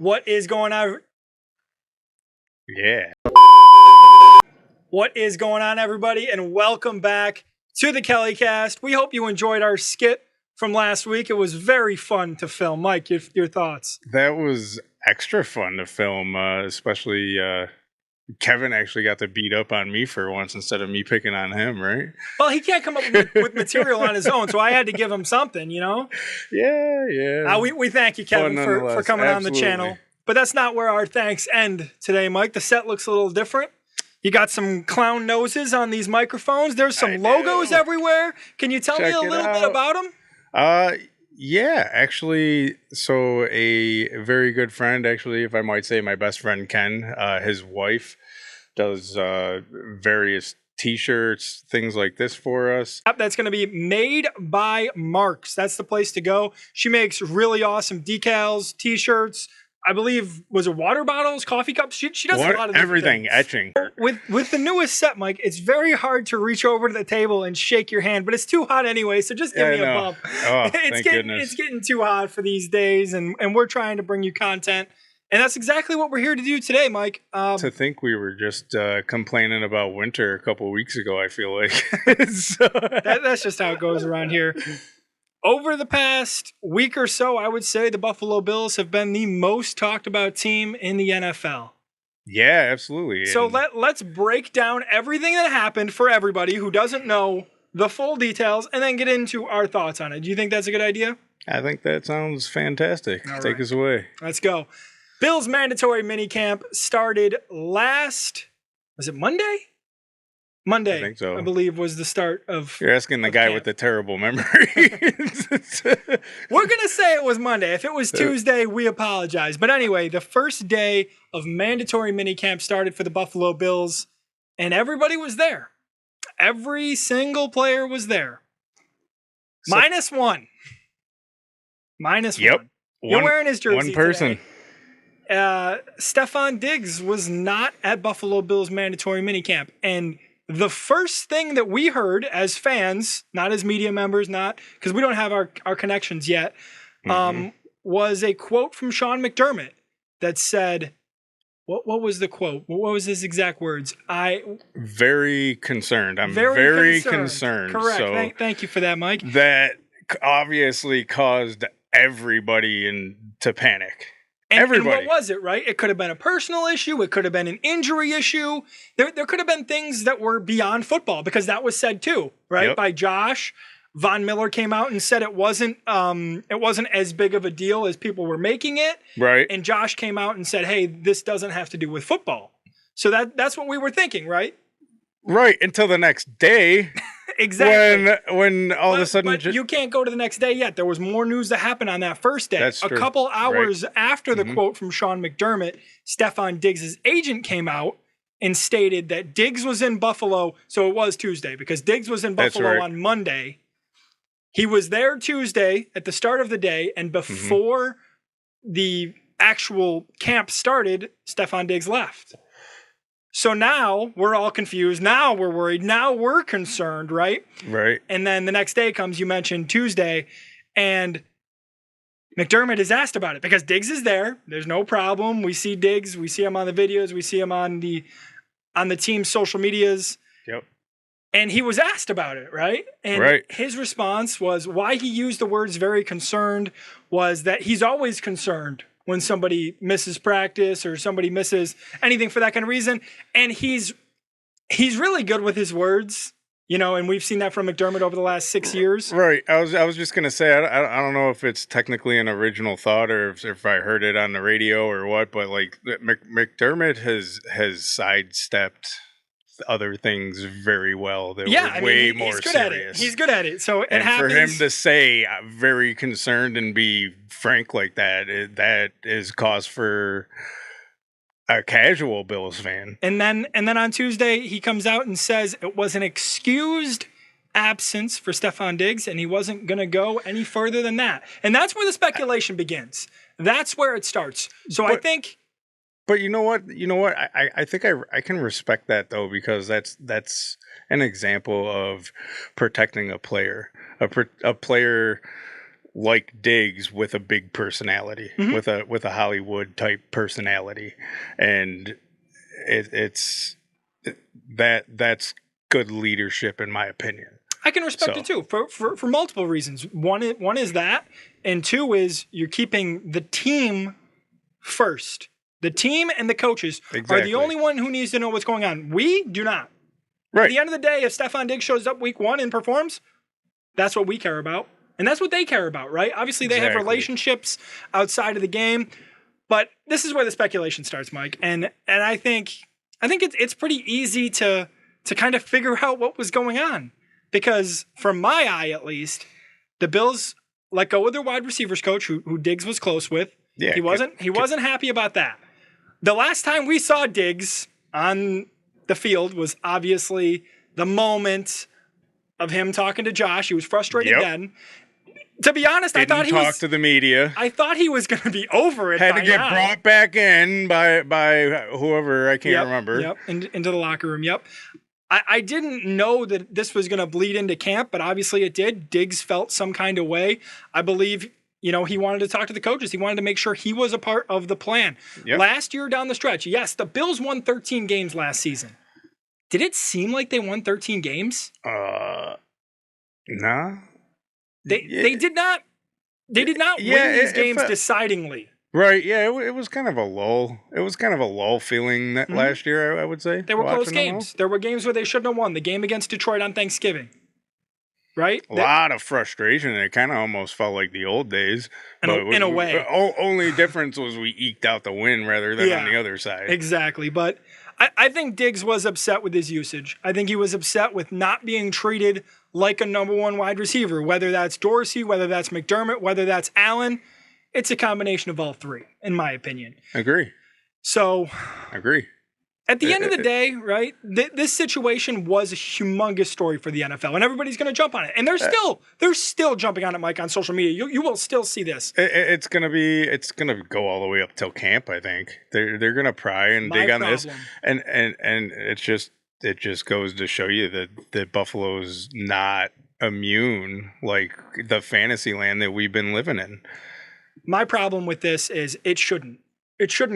What is going on? Yeah. What is going on, everybody? And welcome back to the KellyCast. We hope you enjoyed our skit from last week. It was very fun to film. Mike, your thoughts? That was extra fun to film, especially Kevin actually got to beat up on me for once instead of me picking on him, right? Well, he can't come up with material on his own, so I had to give him something, you know? Yeah. We thank you, Kevin, for coming on the channel. But that's not where our thanks end today, Mike. The set looks a little different. You got some clown noses on these microphones. There's some logos everywhere. Can you tell me a little bit about them? Yeah, actually, so a very good friend, actually, if I might say, my best friend Ken, his wife does various t-shirts, things like this for us. That's going to be Made by Marks. That's the place to go. She makes really awesome decals, t-shirts. I believe, was it water bottles, coffee cups? She does a lot of everything, things. etching. With the newest set, Mike, it's very hard to reach over to the table and shake your hand, but it's too hot anyway, so just give me a bump. Oh, thank goodness. It's getting too hot for these days, and we're trying to bring you content. And that's exactly what we're here to do today, Mike. To think we were just complaining about winter a couple weeks ago, I feel like. That's just how it goes around here. Over the past week or so, I would say the Buffalo Bills have been the most talked about team in the NFL. Yeah, absolutely. So let's break down everything that happened for everybody who doesn't know the full details and then get into our thoughts on it. Do you think that's a good idea? I think that sounds fantastic. All Take right. us away. Let's go. Bills mandatory minicamp started was it Monday? Monday, I think so. I believe, was the start of. You're asking the guy with the terrible memory. We're going to say it was Monday. If it was Tuesday, we apologize. But anyway, the first day of mandatory minicamp started for the Buffalo Bills, and everybody was there. Every single player was there. Minus one. Yep. You're wearing his jersey. One person. Stefon Diggs was not at Buffalo Bills mandatory minicamp, and the first thing that we heard as fans, not as media members, not because we don't have our connections yet, was a quote from Sean McDermott that said, what was the quote? What was his exact words? Very concerned. I'm very concerned. Correct. So thank you for that, Mike. That obviously caused everybody to panic. And what was it, right? It could have been a personal issue. It could have been an injury issue. There could have been things that were beyond football because that was said too, right? Yep. By Josh. Von Miller came out and said it wasn't as big of a deal as people were making it. Right. And Josh came out and said, hey, this doesn't have to do with football. So that's what we were thinking, right? Right. Until the next day. Exactly. When all of a sudden... But you can't go to the next day yet. There was more news that happened on that first day. That's true. A couple hours after the quote from Sean McDermott, Stefon Diggs' agent came out and stated that Diggs was in Buffalo. So it was Tuesday because Diggs was in Buffalo on Monday. He was there Tuesday at the start of the day. And before the actual camp started, Stefon Diggs left. So now we're all confused. Now we're worried. Now we're concerned, right? Right. And then the next day comes, you mentioned Tuesday, and McDermott is asked about it because Diggs is there. There's no problem. We see Diggs. We see him on the videos. We see him on the team's social medias. Yep. And he was asked about it, right? And his response was why he used the words very concerned was that he's always concerned when somebody misses practice or somebody misses anything for that kind of reason. And he's really good with his words, you know, and we've seen that from McDermott over the last 6 years. Right. I was just going to say, I don't know if it's technically an original thought or if I heard it on the radio or what, but like McDermott has sidestepped other things very well. That were way more serious. He's good at it. So and for him to say very concerned and be frank like that, that is cause for a casual Bills fan. And then on Tuesday he comes out and says it was an excused absence for Stefon Diggs and he wasn't going to go any further than that. And that's where the speculation begins. That's where it starts. So I think. But you know what? I think I can respect that though, because that's an example of protecting a player. A player like Diggs with a big personality, with a Hollywood type personality, and that's good leadership in my opinion. I can respect it too for multiple reasons. One is that, and two is you're keeping the team first. The team and the coaches are the only one who needs to know what's going on. We do not. Right. At the end of the day, if Stefon Diggs shows up week 1 and performs, that's what we care about. And that's what they care about, right? Obviously, they have relationships outside of the game. But this is where the speculation starts, Mike. And I think it's pretty easy to kind of figure out what was going on. Because from my eye, at least, the Bills let go of their wide receivers coach, who Diggs was close with. Yeah, he wasn't happy about that. The last time we saw Diggs on the field was obviously the moment of him talking to Josh. He was frustrated then. To be honest, I thought he was to the media. I thought he was going to be over it. Had to get brought back in by whoever, I can't remember. Yep, into the locker room. Yep. I didn't know that this was going to bleed into camp, but obviously it did. Diggs felt some kind of way. I believe, he wanted to talk to the coaches. He wanted to make sure he was a part of the plan. Yep. Last year down the stretch, yes, the Bills won 13 games last season. Did it seem like they won 13 games? Nah. They did not. They did not win these games decidingly. Right, yeah, it was kind of a lull. It was kind of a lull feeling that last year, I would say. They were close games. There were games where they shouldn't have won. The game against Detroit on Thanksgiving, right? A lot of frustration. It kind of almost felt like the old days. In a way. Only difference was we eked out the win rather than on the other side. Exactly, but I think Diggs was upset with his usage. I think he was upset with not being treated like a number one wide receiver, whether that's Dorsey, whether that's McDermott, whether that's Allen. It's a combination of all three, in my opinion. Agree. So, agree. At the end of the day, right, this situation was a humongous story for the NFL, and everybody's going to jump on it. And they're still jumping on it, Mike, on social media. You will still see this. It's going to go all the way up till camp, I think. They're going to pry and dig on this. And it just goes to show you that Buffalo's not immune like the fantasy land that we've been living in. My problem with this is it shouldn't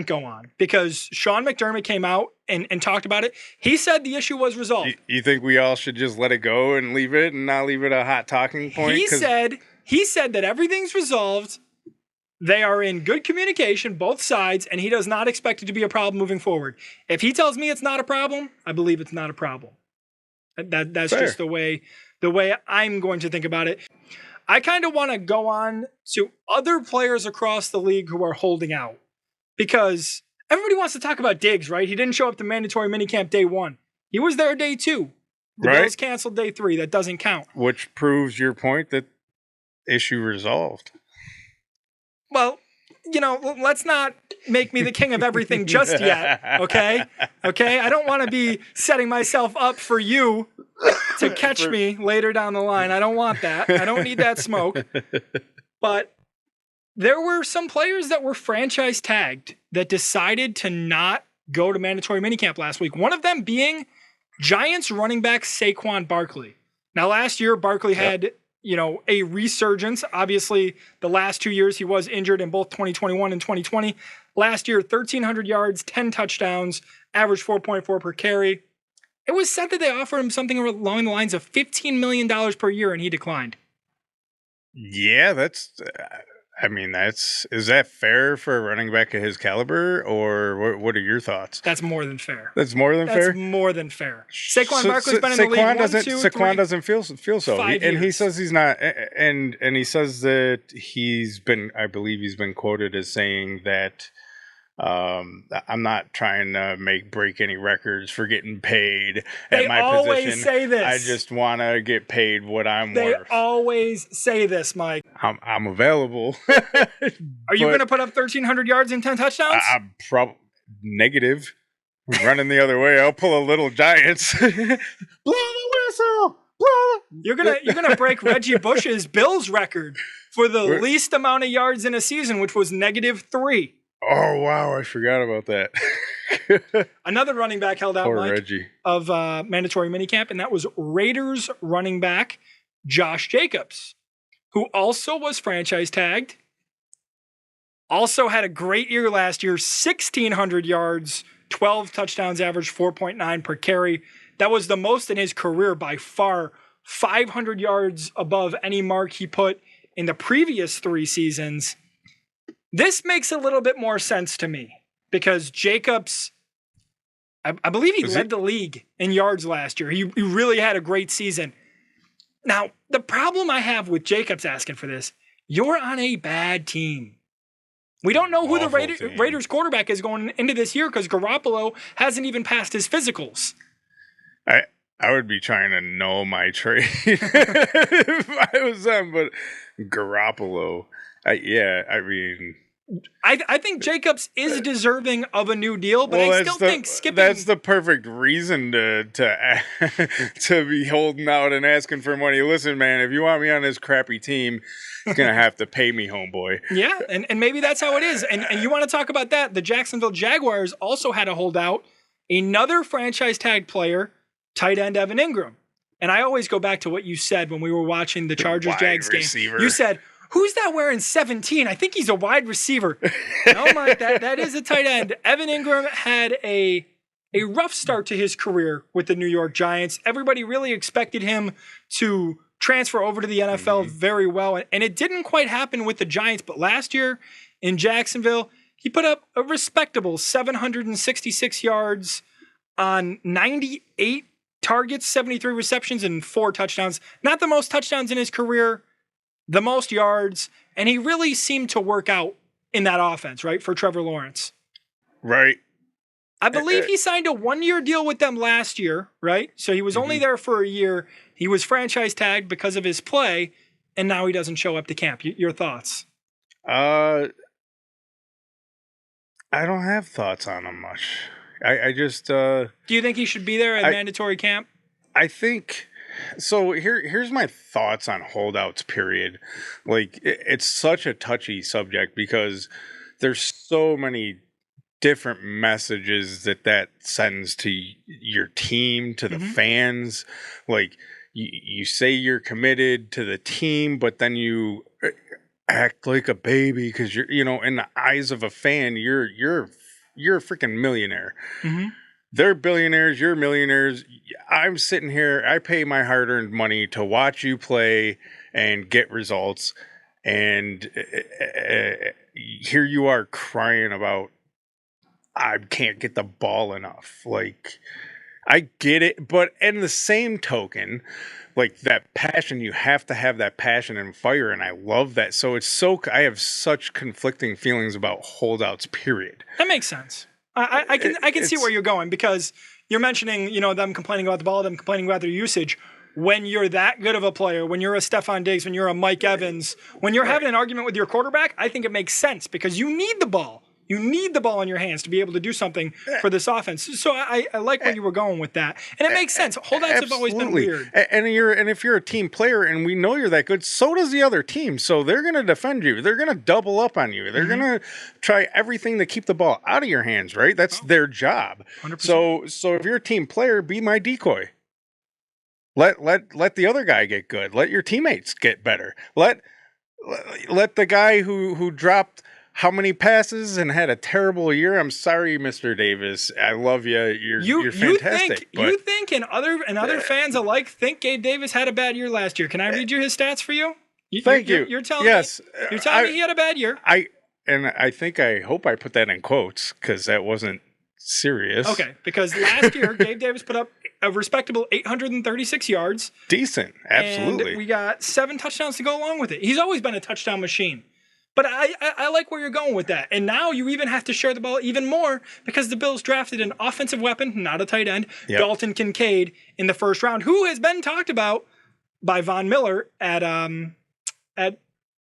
go on because Sean McDermott came out and talked about it. He said the issue was resolved. You think we all should just let it go and leave it and not leave it a hot talking point? He said that everything's resolved. They are in good communication, both sides, and he does not expect it to be a problem moving forward. If he tells me it's not a problem, I believe it's not a problem. That's fair. Just the way I'm going to think about it. I kind of want to go on to other players across the league who are holding out because everybody wants to talk about Diggs, right? He didn't show up to mandatory minicamp day 1. He was there day 2. The Bills canceled day 3. That doesn't count. Which proves your point that issue resolved. Well, let's not make me the king of everything just yet, okay? Okay? I don't want to be setting myself up for you to catch me later down the line. I don't want that. I don't need that smoke. But there were some players that were franchise tagged that decided to not go to mandatory minicamp last week. One of them being Giants running back Saquon Barkley. Now, last year, Barkley had a resurgence. Obviously, the last 2 years he was injured in both 2021 and 2020. Last year, 1,300 yards, 10 touchdowns, average 4.4 per carry. It was said that they offered him something along the lines of $15 million per year, and he declined. Yeah, is that fair for a running back of his caliber, or what are your thoughts? That's more than fair. That's more than fair? That's more than fair. Saquon Barkley's been in the league Saquon doesn't feel so. And he says he's not, and he says that I believe he's been quoted as saying that I'm not trying to break any records for getting paid at my position. They always say this. I just want to get paid what I'm worth. They always say this, Mike. I'm available. Are you going to put up 1,300 yards and 10 touchdowns? I'm probably negative. Running the other way. I'll pull a little Giants. Blow the whistle. You're gonna break Reggie Bush's Bills record for the least amount of yards in a season, which was -3. Oh, wow. I forgot about that. Another running back held out, Poor Mike, Reggie. Of mandatory minicamp, and that was Raiders running back Josh Jacobs, who also was franchise tagged, also had a great year last year, 1,600 yards, 12 touchdowns, average 4.9 per carry. That was the most in his career by far, 500 yards above any mark he put in the previous 3 seasons. This makes a little bit more sense to me because Jacobs, I believe he led the league in yards last year. He really had a great season. Now, the problem I have with Jacobs asking for this, you're on a bad team. We don't know who the Raiders quarterback is going into this year because Garoppolo hasn't even passed his physicals. I would be trying to know my trade if I was them, but Garoppolo, I mean... I think Jacobs is deserving of a new deal, but I still think skipping... That's the perfect reason to be holding out and asking for money. Listen, man, if you want me on this crappy team, you're going to have to pay me, homeboy. Yeah, and maybe that's how it is. And you want to talk about that. The Jacksonville Jaguars also had to hold out another franchise tag player, tight end Evan Ingram. And I always go back to what you said when we were watching the Chargers-Jags game. You said... Who's that wearing 17? I think he's a wide receiver. No, Mike, that is a tight end. Evan Ingram had a rough start to his career with the New York Giants. Everybody really expected him to transfer over to the NFL very well, and it didn't quite happen with the Giants. But last year in Jacksonville, he put up a respectable 766 yards on 98 targets, 73 receptions, and 4 touchdowns. Not the most touchdowns in his career, the most yards, and he really seemed to work out in that offense, right, for Trevor Lawrence. Right. I believe he signed a 1-year deal with them last year, right? So he was only there for a year. He was franchise tagged because of his play, and now he doesn't show up to camp. Your thoughts? I don't have thoughts on him much. I just... Do you think he should be there at mandatory camp? I think... So here's my thoughts on holdouts, period. Like, it's such a touchy subject because there's so many different messages that sends to your team, to the fans. Like, you say you're committed to the team, but then you act like a baby because you're, in the eyes of a fan, you're a freaking millionaire. Mm-hmm. They're billionaires, you're millionaires. I'm sitting here, I pay my hard-earned money to watch you play and get results. And here you are crying about, I can't get the ball enough. Like, I get it. But in the same token, like, that passion, you have to have that passion and fire. And I love that. So I have such conflicting feelings about holdouts, period. That makes sense. I can see where you're going because you're mentioning, them complaining about the ball, them complaining about their usage. When you're that good of a player, when you're a Stephon Diggs, when you're a Mike Evans, when you're having an argument with your quarterback, I think it makes sense because you need the ball. You need the ball in your hands to be able to do something for this offense. So I like where you were going with that. And it makes sense. Holdouts have always been weird. And if you're a team player and we know you're that good, so does the other team. So they're going to defend you. They're going to double up on you. They're going to try everything to keep the ball out of your hands, right? That's their job. 100%. So if you're a team player, be my decoy. Let the other guy get good. Let your teammates get better. Let the guy who dropped how many passes and had a terrible year? I'm sorry, Mr. Davis. I love you. You're fantastic. You think and other fans alike think Gabe Davis had a bad year last year. Can I read you his stats for you? Thank you. You're telling me he had a bad year. I hope I put that in quotes because that wasn't serious. Okay, because last year Gabe Davis put up a respectable 836 yards. Decent, absolutely. And we got 7 touchdowns to go along with it. He's always been a touchdown machine. But I like where you're going with that. And now you even have to share the ball even more because the Bills drafted an offensive weapon, not a tight end, Dalton Kincaid, in the first round, who has been talked about by Von Miller at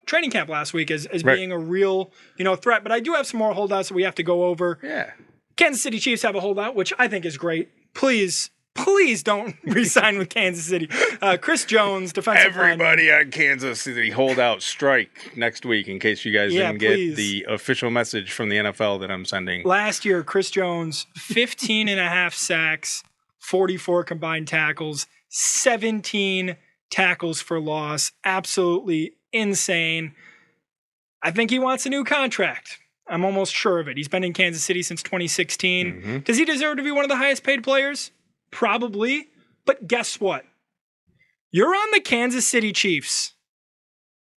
training camp last week as being a real threat. But I do have some more holdouts that we have to go over. Yeah. Kansas City Chiefs have a holdout, which I think is great. Please don't re-sign with Kansas City. Chris Jones, defensive Everybody on Kansas City holdout strike next week in case you guys didn't get the official message from the NFL that I'm sending. Last year, Chris Jones, 15 and a half sacks, 44 combined tackles, 17 tackles for loss. Absolutely insane. I think he wants a new contract. I'm almost sure of it. He's been in Kansas City since 2016. Mm-hmm. Does he deserve to be one of the highest paid players? Probably. But guess what? You're on the Kansas City Chiefs.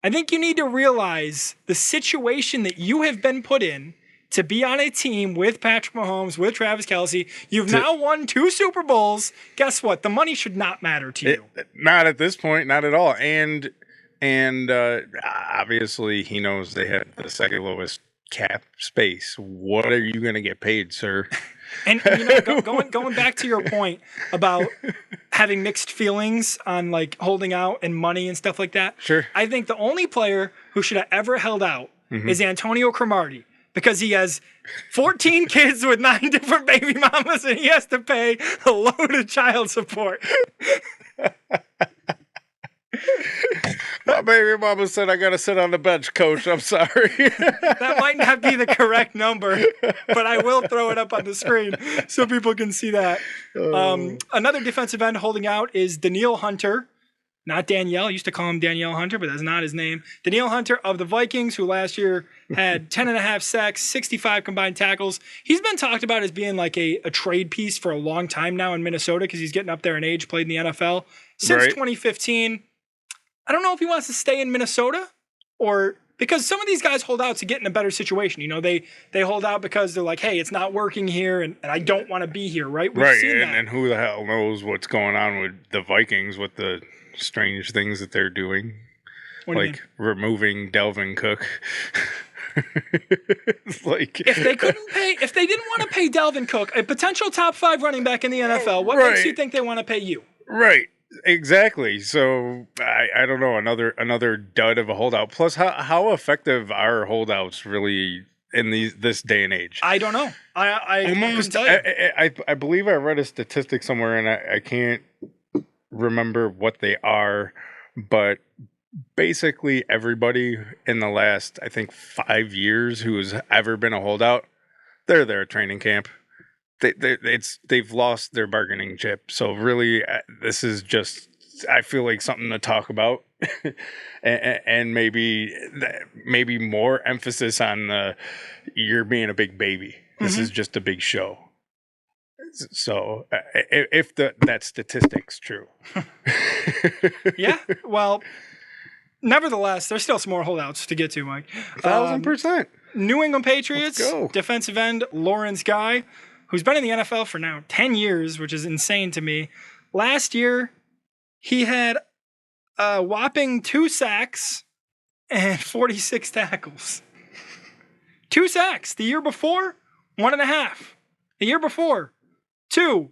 I think you need to realize the situation that you have been put in to be on a team with Patrick Mahomes, with Travis Kelce. You've now won 2 Super Bowls. Guess what? The money should not matter to you. Not at this point, not at all. And obviously he knows they have the second lowest cap space. What are you going to get paid, sir? And going back to your point about having mixed feelings on like holding out and money and stuff like that. Sure. I think the only player who should have ever held out is Antonio Cromartie, because he has 14 kids with 9 different baby mamas and he has to pay a load of child support. My baby mama said I got to sit on the bench, coach. I'm sorry. That might not be the correct number, but I will throw it up on the screen so people can see that. Another defensive end holding out is Danielle Hunter. Not Danielle. I used to call him Danielle Hunter, but that's not his name. Danielle Hunter of the Vikings, who last year had 10.5 sacks, 65 combined tackles. He's been talked about as being like a trade piece for a long time now in Minnesota because he's getting up there in age, played in the NFL. Since 2015, I don't know if he wants to stay in Minnesota or because some of these guys hold out to get in a better situation. You know, they hold out because they're like, hey, it's not working here and I don't want to be here, right? We've seen that. And who the hell knows what's going on with the Vikings with the strange things that they're doing. Like removing Dalvin Cook. Like if they didn't want to pay Dalvin Cook, a potential top 5 running back in the NFL, what makes you think they want to pay you? Right. Exactly. So I don't know, another dud of a holdout. Plus, how effective are holdouts really in this day and age? I don't know. I almost tell you. I believe I read a statistic somewhere, and I can't remember what they are, but basically everybody in the last, I think, 5 years who has ever been a holdout, they're there at training camp. They've lost their bargaining chip. So really, this is just, I feel like something to talk about, and maybe more emphasis on you're being a big baby. This is just a big show. So if that statistic's true, yeah. Well, nevertheless, there's still some more holdouts to get to, Mike. 1,000%. New England Patriots defensive end Lawrence Guy, who's been in the NFL for now 10 years, which is insane to me. Last year, he had a whopping 2 sacks and 46 tackles. 2 sacks. The year before, 1.5. The year before, 2.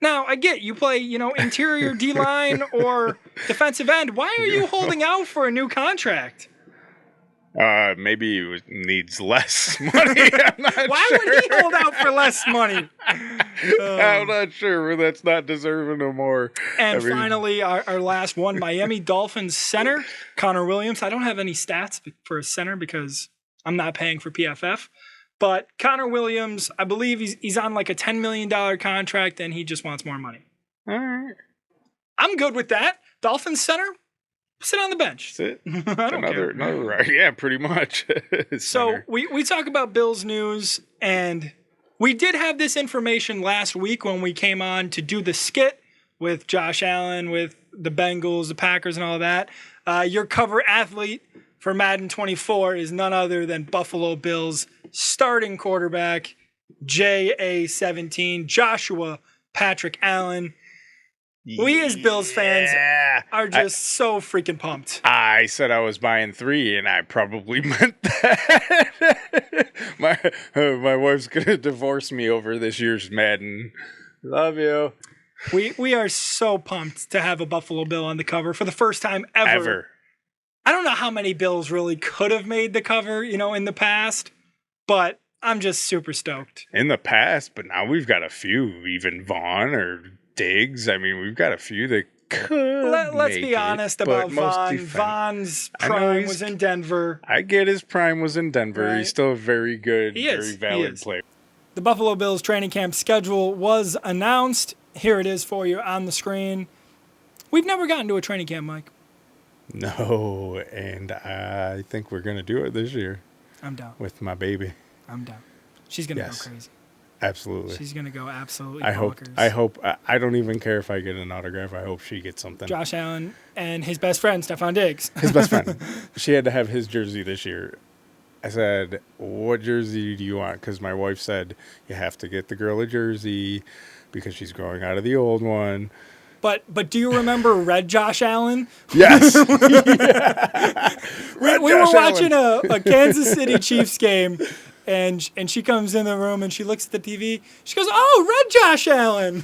Now, I get you play, interior D-line or defensive end. Why are you holding out for a new contract? Maybe he needs less money. I'm not Why sure. would he hold out for less money? I'm not sure. That's not deserving of more. And finally, our last one, Miami Dolphins center, Connor Williams. I don't have any stats for a center because I'm not paying for PFF. But Connor Williams, I believe he's on like a $10 million contract and he just wants more money. All right. I'm good with that. Dolphins center, sit on the bench. Sit. I don't care. Another, yeah, pretty much. So we talk about Bills news, and we did have this information last week when we came on to do the skit with Josh Allen, with the Bengals, the Packers, and all that. Your cover athlete for Madden 24 is none other than Buffalo Bills starting quarterback, JA-17, Joshua Patrick Allen. We as Bills fans are just so freaking pumped. I said I was buying 3, and I probably meant that. My wife's going to divorce me over this year's Madden. Love you. We are so pumped to have a Buffalo Bill on the cover for the first time ever. I don't know how many Bills really could have made the cover, in the past, but I'm just super stoked. In the past, but now we've got a few, even Vaughn or Diggs. I mean, we've got a few that could. Let's be honest about Vaughn. Vaughn's prime was in Denver. I get his prime was in Denver. Right. He's still a very good, very valid player. The Buffalo Bills training camp schedule was announced. Here it is for you on the screen. We've never gotten to a training camp, Mike. No, and I think we're going to do it this year. I'm down. With my baby. I'm down. She's going to go crazy. Absolutely. She's going to go absolutely bonkers. I don't even care if I get an autograph. I hope she gets something. Josh Allen and his best friend, Stefon Diggs. His best friend. She had to have his jersey this year. I said, what jersey do you want? Because my wife said, you have to get the girl a jersey because she's growing out of the old one. But do you remember Red Josh Allen? Yes. we were watching a Kansas City Chiefs game, and she comes in the room and she looks at the TV. She goes, "Oh, Red Josh Allen."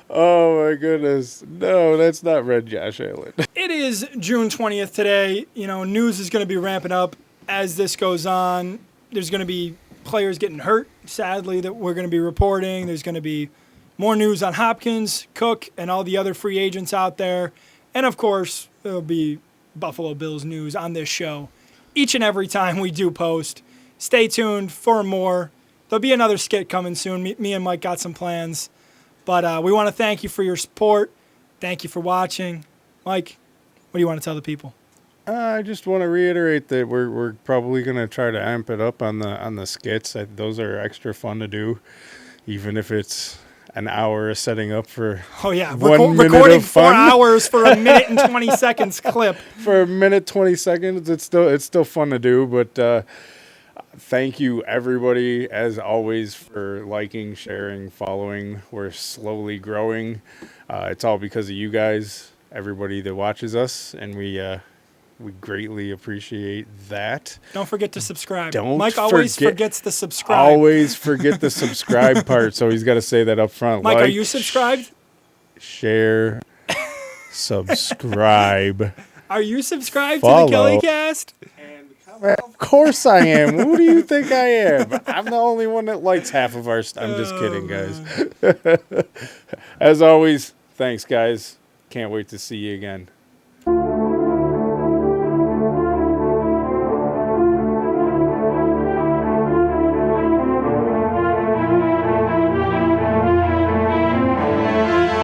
Oh my goodness. No, that's not Red Josh Allen. It is June 20th today. You know, news is going to be ramping up as this goes on. There's going to be players getting hurt, sadly, that we're going to be reporting. There's going to be more news on Hopkins, Cook, and all the other free agents out there. And, of course, there'll be Buffalo Bills news on this show each and every time we do post. Stay tuned for more. There'll be another skit coming soon. Me and Mike got some plans. But we want to thank you for your support. Thank you for watching. Mike, what do you want to tell the people? I just want to reiterate that we're probably going to try to amp it up on the skits. Those are extra fun to do, even if it's an hour of setting up for recording 4 hours for a minute and 20 seconds clip. For a minute 20 seconds, it's still fun to do. But thank you everybody as always for liking, sharing, following. We're slowly growing. It's all because of you guys, everybody that watches us, and we greatly appreciate that. Don't forget to subscribe. Mike always forgets to subscribe. Always forget the subscribe part, so he's got to say that up front. Mike, are you subscribed? Share, subscribe. Are you subscribed follow. To the KellyCast? Of course I am. Who do you think I am? I'm the only one that likes half of our stuff. I'm just kidding, guys. As always, thanks, guys. Can't wait to see you again.